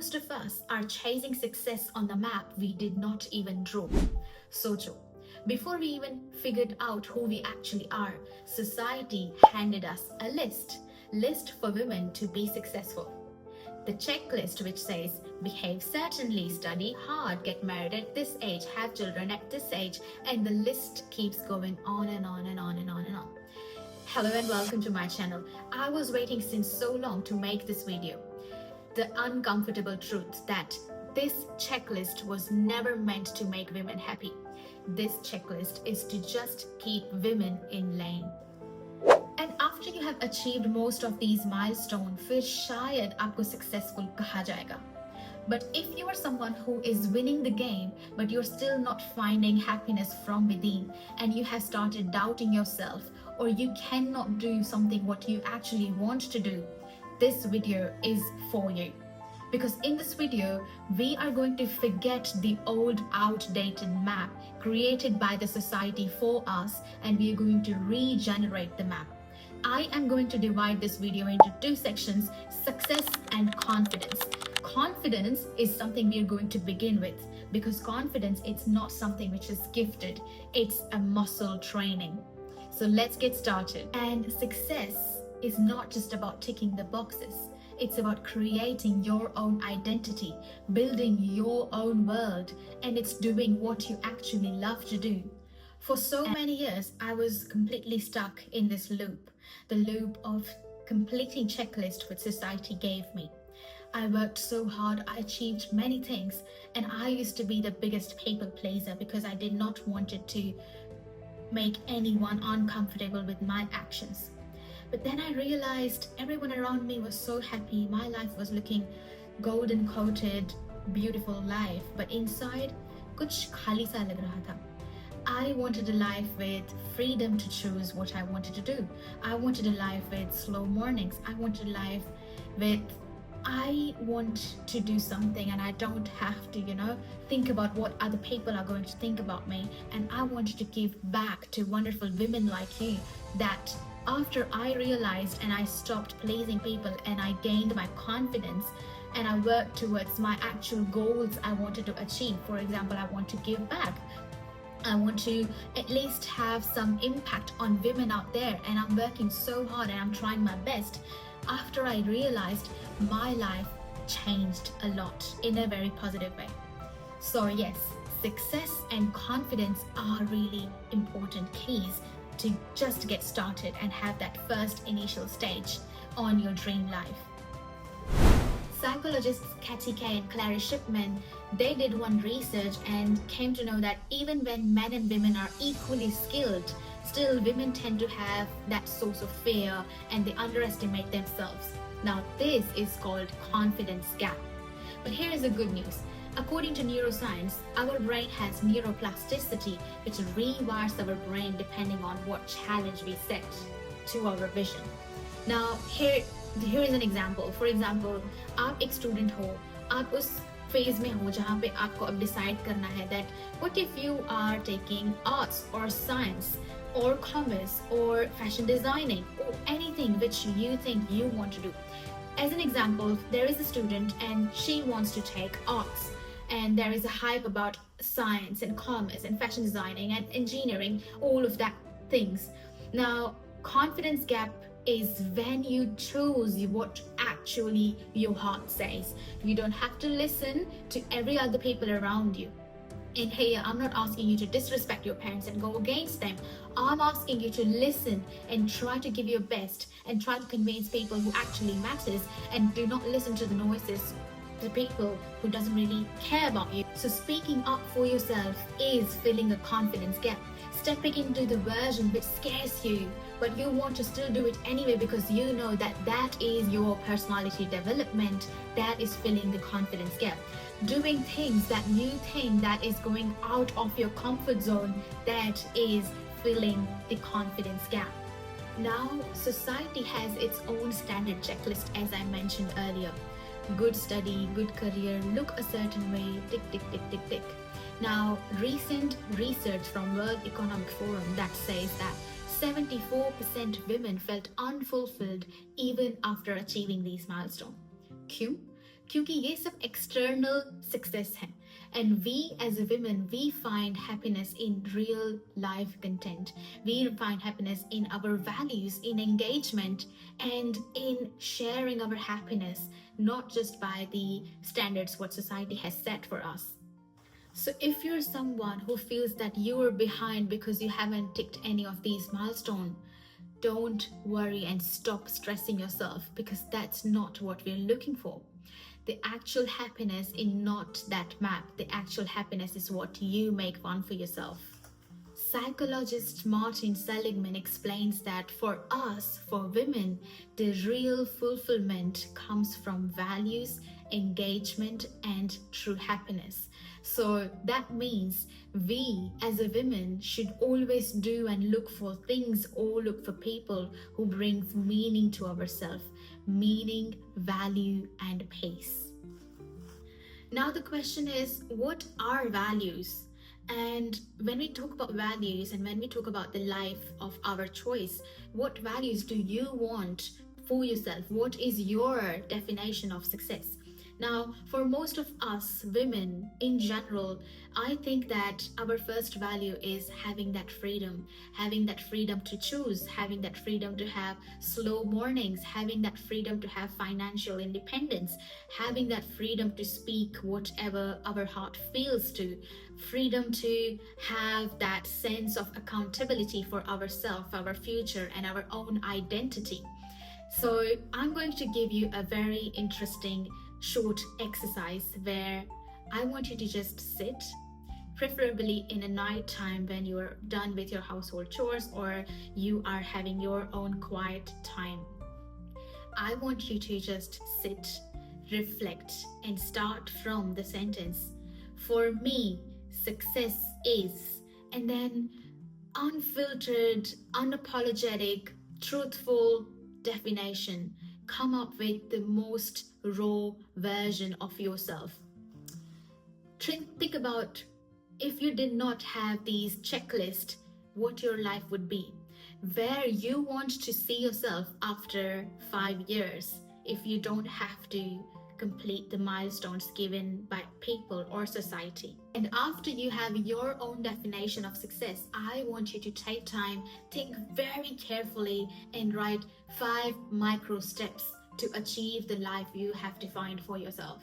most of us are chasing success on the map we did not even draw. So true. Before we even figured out who we actually are, society handed us a list for women to be successful. The checklist which says behave certainly, study hard, get married at this age, have children at this age, and the list keeps going on and on and on and on and on. Hello and welcome to my channel. I was waiting since so long to make this video. The uncomfortable truth that this checklist was never meant to make women happy. This checklist is to just keep women in lane. And after you have achieved most of these milestones, फिर शायद आपको successful कहा जाएगा. But if you are someone who is winning the game, but you're still not finding happiness from within, and you have started doubting yourself, or you cannot do something what you actually want to do, this video is for you. Because in this video, we are going to forget the old outdated map created by the society for us, and we are going to regenerate the map. I am going to divide this video into two sections, success and confidence. Confidence is something we are going to begin with, because confidence, it's not something which is gifted, it's a muscle training. So let's get started. And success is not just about ticking the boxes. It's about creating your own identity, building your own world, and it's doing what you actually love to do. For so many years, I was completely stuck in this loop, the loop of completing checklist which society gave me. I worked so hard, I achieved many things, and I used to be the biggest people pleaser because I did not want it to make anyone uncomfortable with my actions. But then I realized everyone around me was so happy, my life was looking golden coated, beautiful life, but inside, kuch khali sa lag raha tha. I wanted a life with freedom to choose what I wanted to do. I wanted a life with slow mornings. I wanted a life with I want to do something and I don't have to, think about what other people are going to think about me. And I wanted to give back to wonderful women like you. That after I realized and I stopped pleasing people and I gained my confidence and I worked towards my actual goals I wanted to achieve. For example, I want to give back. I want to at least have some impact on women out there, and I'm working so hard and I'm trying my best. After I realized, my life changed a lot in a very positive way. So yes, success and confidence are really important keys to just get started and have that first initial stage on your dream life. Psychologists Kathy Kay and Clary Shipman, they did one research and came to know that even when men and women are equally skilled, still women tend to have that source of fear and they underestimate themselves. Now this is called confidence gap. But here is the good news. According to neuroscience, our brain has neuroplasticity, which rewires our brain depending on what challenge we set to our vision. Now here is an example. For example, आप एक student हो, आप उस phase में हो जहाँ पे आपको अब डिसाइड करना है that what if you are taking arts or science or commerce or fashion designing or anything which you think you want to do. As an example, there is a student and she wants to take arts, and there is a hype about science and commerce and fashion designing and engineering, all of that things. Now, confidence gap is when you choose what actually your heart says. You don't have to listen to every other people around you. And here, I'm not asking you to disrespect your parents and go against them. I'm asking you to listen and try to give your best and try to convince people who actually matters, and do not listen to the noises, the people who doesn't really care about you. So speaking up for yourself is filling a confidence gap. Stepping into the version which scares you, but you want to still do it anyway because you know that that is your personality development, that is filling the confidence gap. Doing things that you think that is going out of your comfort zone, that is filling the confidence gap. Now, society has its own standard checklist, as I mentioned earlier. Good study, good career, look a certain way, tick, tick, tick, tick, tick. Now, recent research from World Economic Forum that says that 74% women felt unfulfilled even after achieving these milestones. क्यों? क्योंकि ये सब external success है. And we as women, we find happiness in real life content. We find happiness in our values, in engagement, and in sharing our happiness, not just by the standards what society has set for us. So if you're someone who feels that you are behind because you haven't ticked any of these milestones, don't worry and stop stressing yourself, because that's not what we're looking for. The actual happiness is not that map. The actual happiness is what you make fun for yourself. Psychologist Martin Seligman explains that for us, for women, the real fulfillment comes from values, engagement, and true happiness. So that means we as a women should always do and look for things or look for people who brings meaning to ourselves, meaning, value, and pace. Now the question is, what are values? And when we talk about values and when we talk about the life of our choice, what values do you want for yourself? What is your definition of success? Now, for most of us women in general, I think that our first value is having that freedom to choose, having that freedom to have slow mornings, having that freedom to have financial independence, having that freedom to speak whatever our heart feels to, freedom to have that sense of accountability for ourselves, our future, and our own identity. So I'm going to give you a very interesting short exercise where I want you to just sit, preferably in a night time when you are done with your household chores or you are having your own quiet time. I want you to just sit, reflect, and start from the sentence, "For me, success is," and then unfiltered, unapologetic, truthful definition. Come up with the most raw version of yourself. Think about, if you did not have these checklists, what your life would be, where you want to see yourself after 5 years if you don't have to complete the milestones given by people or society. And after you have your own definition of success, I want you to take time, think very carefully, and write 5 micro steps to achieve the life you have defined for yourself.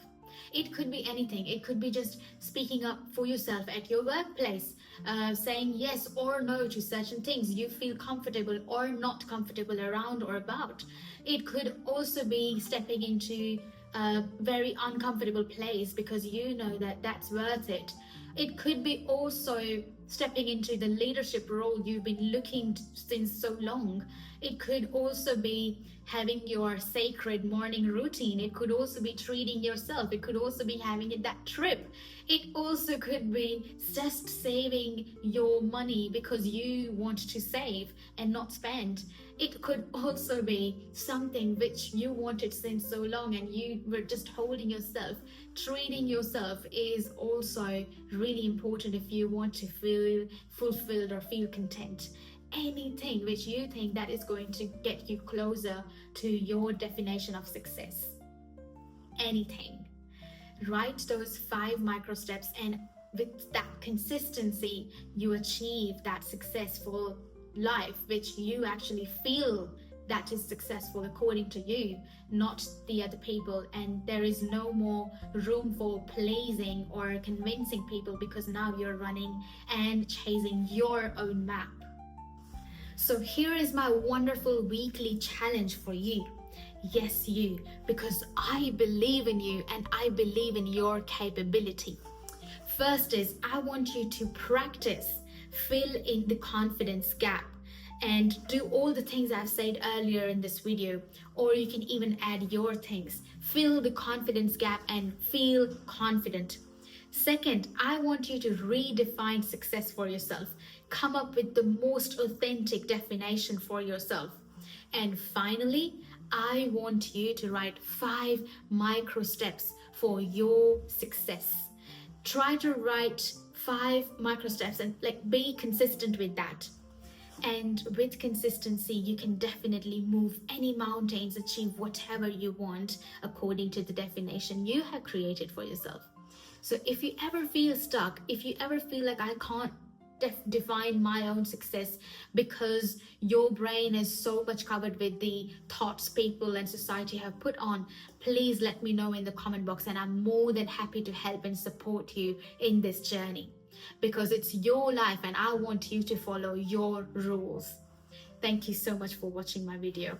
It could be anything. It could be just speaking up for yourself at your workplace, saying yes or no to certain things you feel comfortable or not comfortable around or about. It could also be stepping into a very uncomfortable place because you know that that's worth it. It could be also stepping into the leadership role you've been looking since so long. It could also be having your sacred morning routine. It could also be treating yourself. It could also be having that trip. It also could be just saving your money because you want to save and not spend. It could also be something which you wanted since so long and you were just holding yourself. Treating yourself is also really important if you want to feel fulfilled or feel content. Anything which you think that is going to get you closer to your definition of success. Anything. Write those 5 micro steps, and with that consistency, you achieve that successful life which you actually feel that is successful according to you, not the other people. And there is no more room for pleasing or convincing people because now you're running and chasing your own map. So here is my wonderful weekly challenge for you. Yes, you, because I believe in you and I believe in your capability. First is, I want you to practice, fill in the confidence gap, and do all the things I've said earlier in this video, or you can even add your things. Fill the confidence gap and feel confident. Second, I want you to redefine success for yourself. Come up with the most authentic definition for yourself. And finally, I want you to write 5 micro steps for your success. Try to write 5 micro steps and be consistent with that. And with consistency, you can definitely move any mountains, achieve whatever you want according to the definition you have created for yourself. So if you ever feel stuck, if you ever feel like I can't define my own success because your brain is so much covered with the thoughts people and society have put on, please let me know in the comment box, and I'm more than happy to help and support you in this journey, because it's your life and I want you to follow your rules. Thank you so much for watching my video.